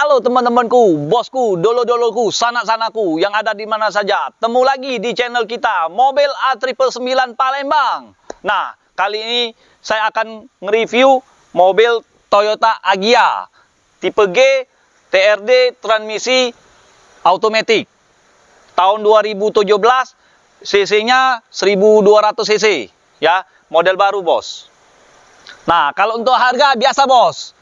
Halo teman-temanku, bosku, dolo-doloku, sanak-sanaku yang ada di mana saja. Temu lagi di channel kita, Mobil A999 Palembang. Nah, kali ini saya akan nge-review mobil Toyota Agya tipe G TRD transmisi automatic. Tahun 2017, cc-nya 1200 cc, ya, model baru, bos. Nah, kalau untuk harga biasa, bos.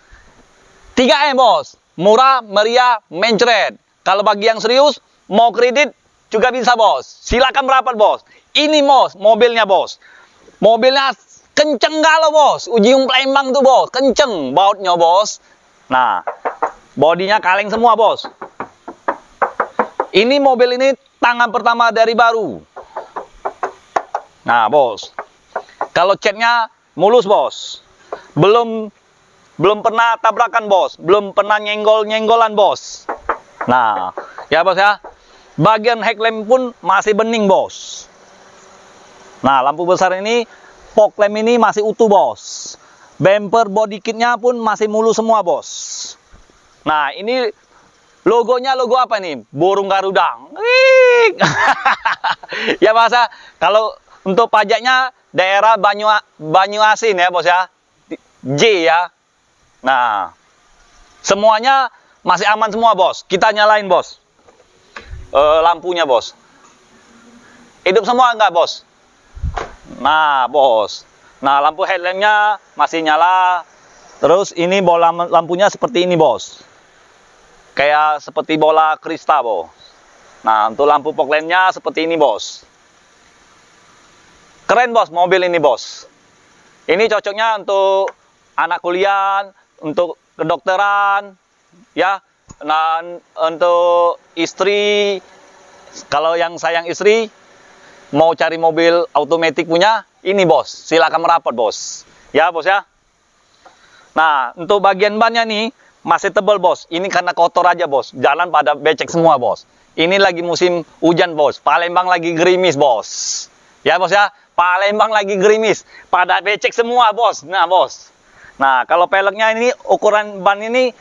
3M, bos. Murah, meriah, mencret. Kalau bagi yang serius, mau kredit juga bisa, bos. Silakan merapat, bos. Ini, bos, mobilnya, bos. Mobilnya kenceng kalau, bos. Ujung Palembang tuh, bos. Kenceng bautnya, bos. Nah, bodinya kaleng semua, bos. Ini mobil ini tangan pertama dari baru. Nah, bos. Kalau catnya mulus, bos. Belum pernah tabrakan, bos. Belum pernah nyenggol-nyenggolan, bos. Nah, ya, bos, ya. Bagian headlamp pun masih bening, bos. Nah, lampu besar ini, fog lamp ini masih utuh, bos. Bumper body kitnya pun masih mulus semua, bos. Nah, ini logonya logo apa nih? Burung Garuda. Ya, bos, ya. Kalau untuk pajaknya daerah Banyuasin, ya, bos, ya. J, ya. Nah, semuanya masih aman semua, bos. Kita nyalain, bos. Lampunya, bos. Hidup semua enggak, bos? Nah, bos. Nah, lampu headlampnya masih nyala. Terus ini bola lampunya seperti ini, bos. Kayak seperti bola kristal, bos. Nah, untuk lampu fog lampnya seperti ini, bos. Keren, bos, mobil ini, bos. Ini cocoknya untuk anak kuliah, untuk kedokteran, ya. Nah, untuk istri, kalau yang sayang istri, mau cari mobil automatic punya, ini, bos. Silakan merapat, bos. Ya, bos, ya. Nah, untuk bagian bannya nih, masih tebal, bos. Ini karena kotor aja, bos. Jalan pada becek semua, bos. Ini lagi musim hujan, bos. Palembang lagi gerimis, bos. Ya, bos, ya. Palembang lagi gerimis. Pada becek semua, bos. Nah, bos. Nah, kalau peleknya ini, ukuran ban ini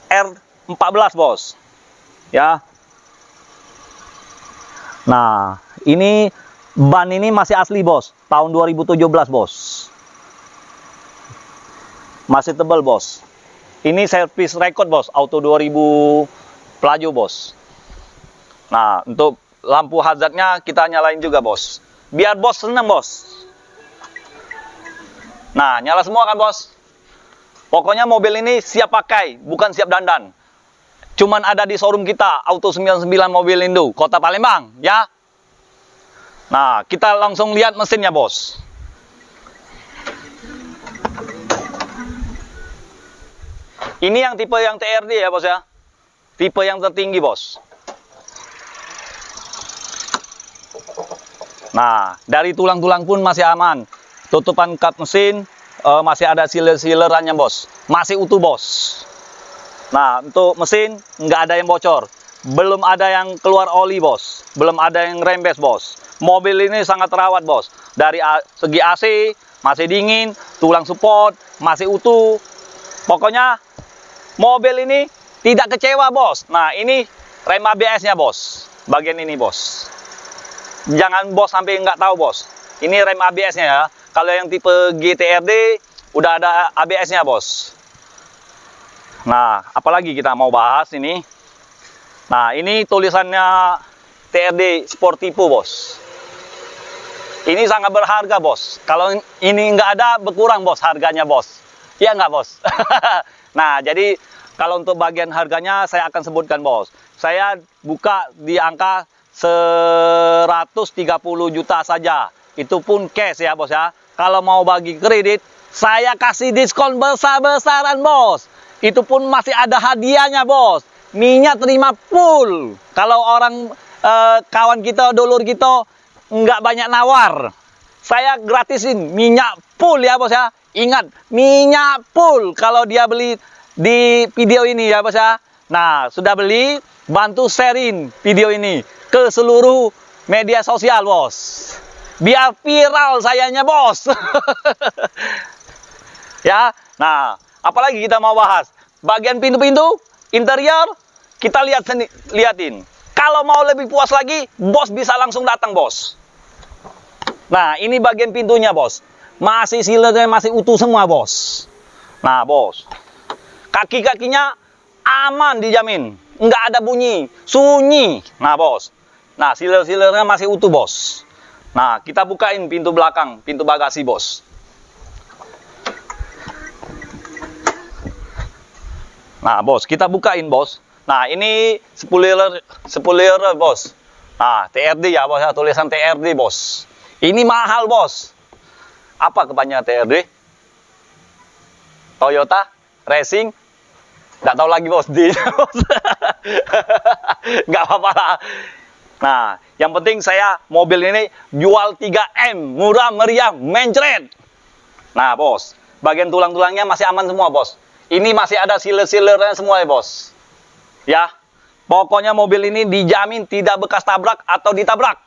R14, bos. Ya. Nah, ini ban ini masih asli, bos. Tahun 2017, bos. Masih tebal, bos. Ini service record, bos. Auto 2000 Pelaju, bos. Nah, untuk lampu hazardnya kita nyalain juga, bos. Biar bos senang, bos. Nah, nyala semua kan, bos? Pokoknya mobil ini siap pakai, bukan siap dandan. Cuman ada di showroom kita, Auto 99 Mobil Indo, Kota Palembang, ya. Nah, kita langsung lihat mesinnya, bos. Ini yang tipe yang TRD, ya, bos, ya. Tipe yang tertinggi, bos. Nah, dari tulang-tulang pun masih aman. Tutupan kap mesin masih ada sealer-sealerannya, bos. Masih utuh, bos. Nah, untuk mesin nggak ada yang bocor. Belum ada yang keluar oli, bos. Belum ada yang rembes, bos. Mobil ini sangat terawat, bos. Dari segi AC masih dingin, tulang support masih utuh. Pokoknya mobil ini tidak kecewa, bos. Nah, ini rem ABS-nya, bos. Bagian ini, bos. Jangan bos sampai nggak tahu, bos. Ini rem ABS-nya, ya. Kalau yang tipe GTRD udah ada ABS-nya, bos. Nah, apalagi kita mau bahas ini. Nah, ini tulisannya TRD Sportivo, bos. Ini sangat berharga, bos. Kalau ini nggak ada, berkurang, bos, harganya, bos. Iya nggak, bos? Nah, jadi kalau untuk bagian harganya saya akan sebutkan, bos. Saya buka di angka 130 juta saja. Itu pun cash, ya, bos, ya. Kalau mau bagi kredit, saya kasih diskon besar-besaran, bos. Itu pun masih ada hadiahnya, bos. Minyak terima full. Kalau orang kawan kita, dulur kita nggak banyak nawar, saya gratisin minyak full, ya, bos, ya. Ingat, minyak full kalau dia beli di video ini, ya, bos, ya. Nah, sudah beli, bantu sharein video ini ke seluruh media sosial, bos. Biar viral sayanya, bos. Ya, nah, apalagi kita mau bahas? Bagian pintu-pintu interior kita liatin. Kalau mau lebih puas lagi, bos bisa langsung datang, bos. Nah, ini bagian pintunya, bos. Masih sealernya masih utuh semua, bos. Nah, bos. Kaki-kakinya aman dijamin. Nggak ada bunyi, sunyi. Nah, bos. Nah, sealer-sealernya masih utuh, bos. Nah, kita bukain pintu belakang, pintu bagasi, bos. Nah, bos, kita bukain, bos. Nah, ini spoiler, bos. Nah, TRD ya, bos. Tulisan TRD, bos. Ini mahal, bos. Apa kepanjangan TRD? Toyota Racing? Nggak tahu lagi, bos. Nggak apa-apa lah. Nah, yang penting saya mobil ini jual 3M. Murah, meriah, mencret. Nah, bos. Bagian tulang-tulangnya masih aman semua, bos. Ini masih ada sealer-sealernya semua, ya, bos. Ya. Pokoknya mobil ini dijamin tidak bekas tabrak atau ditabrak.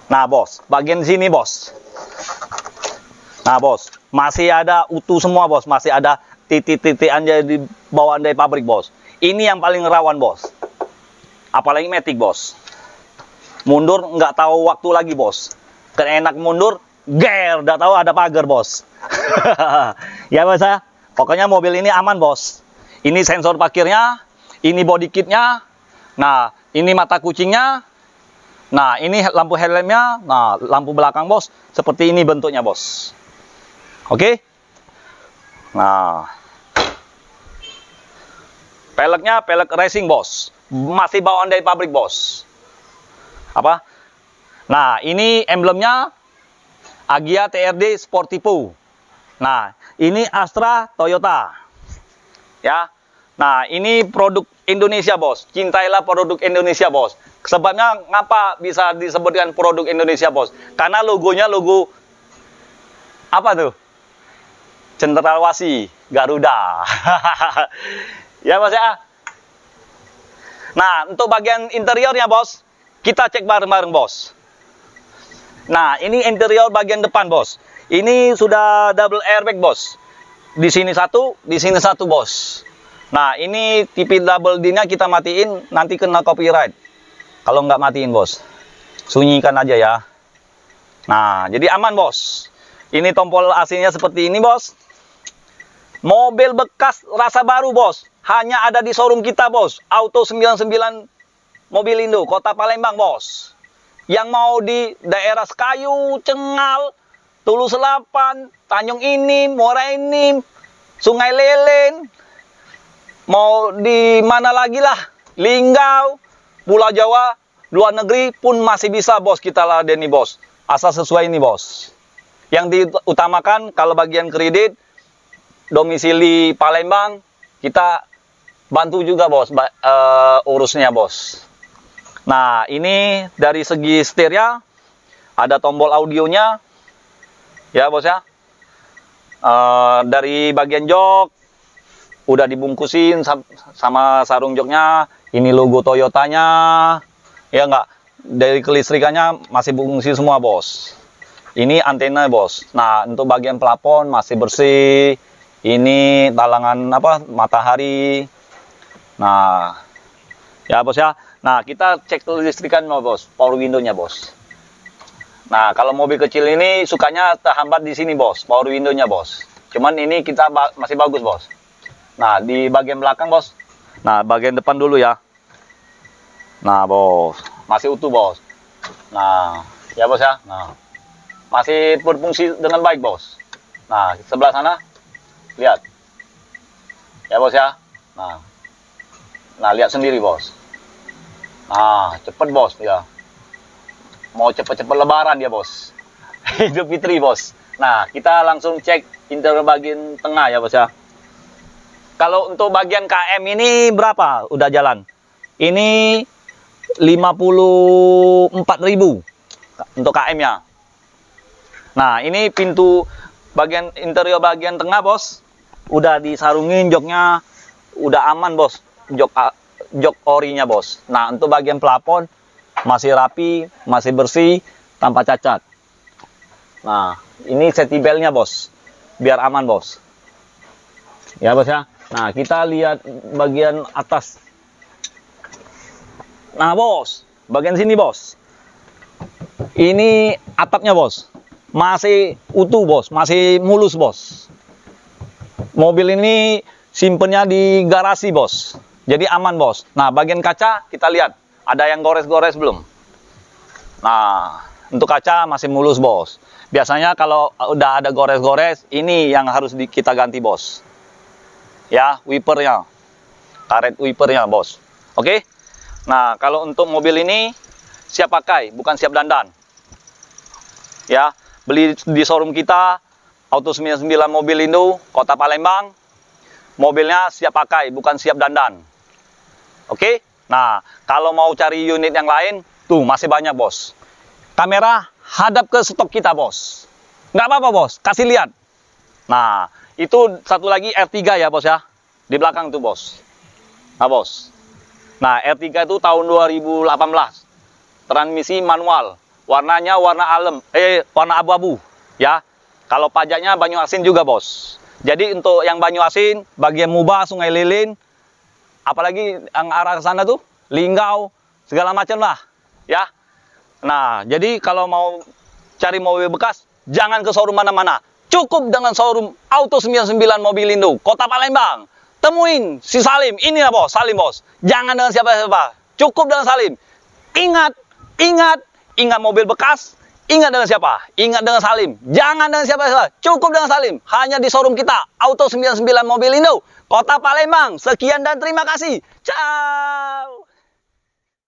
Nah, bos, bagian sini, bos. Nah, bos, masih ada utuh semua, bos. Masih ada titik-titik aja di bawaan dari pabrik, bos. Ini yang paling rawan, bos. Apalagi Matic, bos. Mundur nggak tahu waktu lagi, bos. Kan enak mundur, udah tahu ada pagar, bos. Ya, bos ya. Pokoknya mobil ini aman, bos. Ini sensor parkirnya, ini body kitnya. Nah, ini mata kucingnya. Nah, ini lampu helmnya. Nah, lampu belakang, bos. Seperti ini bentuknya, bos. Oke. Nah. Peleknya pelek racing, bos. Masih bawaan dari pabrik, bos. Apa? Nah, ini emblemnya Agya TRD Sportivo. Nah, ini Astra Toyota. Ya. Nah, ini produk Indonesia, bos. Cintailah produk Indonesia, bos. Sebabnya ngapa bisa disebutkan produk Indonesia, bos? Karena logonya logo apa tuh? Cendrawasih Garuda. Ya, bos ya. Nah, untuk bagian interiornya, bos, kita cek bareng-bareng, bos. Nah, ini interior bagian depan, bos. Ini sudah double airbag, bos. Di sini satu, bos. Nah, ini TV double D-nya kita matiin, nanti kena copyright. Kalau nggak matiin, bos. Sunyikan aja ya. Nah, jadi aman, bos. Ini tombol AC-nya seperti ini, bos. Mobil bekas rasa baru, bos. Hanya ada di showroom kita, bos. Auto 99 Mobilindo, Kota Palembang, bos. Yang mau di daerah Sekayu, Cengal, Tulus Selapan, Tanjung Ini, Muara Enim, Sungai Lelen, mau di mana lagi lah, Linggau, Pulau Jawa, luar negeri pun masih bisa, bos, kita ladeni, bos. Asal sesuai ini, bos. Yang diutamakan kalau bagian kredit, domisili Palembang, kita bantu juga, bos, urusnya, bos. Nah, ini dari segi setirnya, ada tombol audionya, ya, bos ya. Dari bagian jok, udah dibungkusin sama sarung joknya. Ini logo Toyotanya, ya enggak. Dari kelistrikannya masih bungkusin semua, bos. Ini antena, bos. Nah, untuk bagian plafon masih bersih. Ini talangan apa? Matahari. Nah, ya, bos ya. Nah, kita cek kelistrikan, bos. Power window-nya, bos. Nah, kalau mobil kecil ini sukanya terhambat di sini, bos. Power window-nya, bos. Cuman ini kita masih bagus, bos. Nah, di bagian belakang, bos. Nah, bagian depan dulu ya. Nah, bos. Masih utuh, bos. Nah, ya, bos ya. Nah, masih berfungsi dengan baik, bos. Nah, sebelah sana. Lihat. Ya, bos ya. Nah, lihat sendiri, bos. Nah, cepet, bos, ya. Mau cepet-cepet lebaran ya, bos. Idul Fitri, bos. Nah, kita langsung cek interior bagian tengah ya, bos ya. Kalau untuk bagian KM ini berapa udah jalan? Ini 54.000 untuk KM-nya. Nah, ini pintu bagian interior bagian tengah, bos. Udah disarungin joknya, udah aman, bos. Jok orinya, bos. Nah, untuk bagian plafon masih rapi, masih bersih, tanpa cacat. Nah, ini safety belt-nya, bos. Biar aman, bos. Ya, bos ya. Nah, kita lihat bagian atas. Nah, bos, bagian sini, bos. Ini atapnya, bos. Masih utuh, bos. Masih mulus, bos. Mobil ini simpennya di garasi, bos. Jadi aman, bos. Nah, bagian kaca kita lihat. Ada yang gores-gores belum? Nah, untuk kaca masih mulus, bos. Biasanya kalau udah ada gores-gores, ini yang harus kita ganti, bos. Ya, wipernya. Karet wipernya, bos. Oke? Nah, kalau untuk mobil ini siap pakai, bukan siap dandan. Ya, beli di showroom kita, Auto 99 Mobilindo, Kota Palembang. Mobilnya siap pakai, bukan siap dandan. Oke? Nah, kalau mau cari unit yang lain, tuh masih banyak, bos. Kamera hadap ke stok kita, bos. Nggak apa-apa, bos. Kasih lihat. Nah, itu satu lagi R3 ya, bos ya. Di belakang tuh, bos. Nah, bos. Nah, R3 itu tahun 2018. Transmisi manual. Warnanya warna warna abu-abu, ya. Kalau pajaknya Banyu Asin juga, bos. Jadi untuk yang Banyu Asin, bagian Muba, Sungai Lilin, apalagi yang arah sana tuh, Linggau, segala macam lah, ya. Nah, jadi kalau mau cari mobil bekas, jangan ke showroom mana-mana. Cukup dengan showroom Auto 99 Mobilindo, Kota Palembang. Temuin si Salim, ini ya, bos, Salim, bos. Jangan dengan siapa-siapa, cukup dengan Salim. Ingat mobil bekas, ingat dengan siapa? Ingat dengan Salim. Jangan dengan siapa-siapa, cukup dengan Salim. Hanya di showroom kita, Auto 99 Mobilindo, Kota Palembang. Sekian dan terima kasih. Ciao.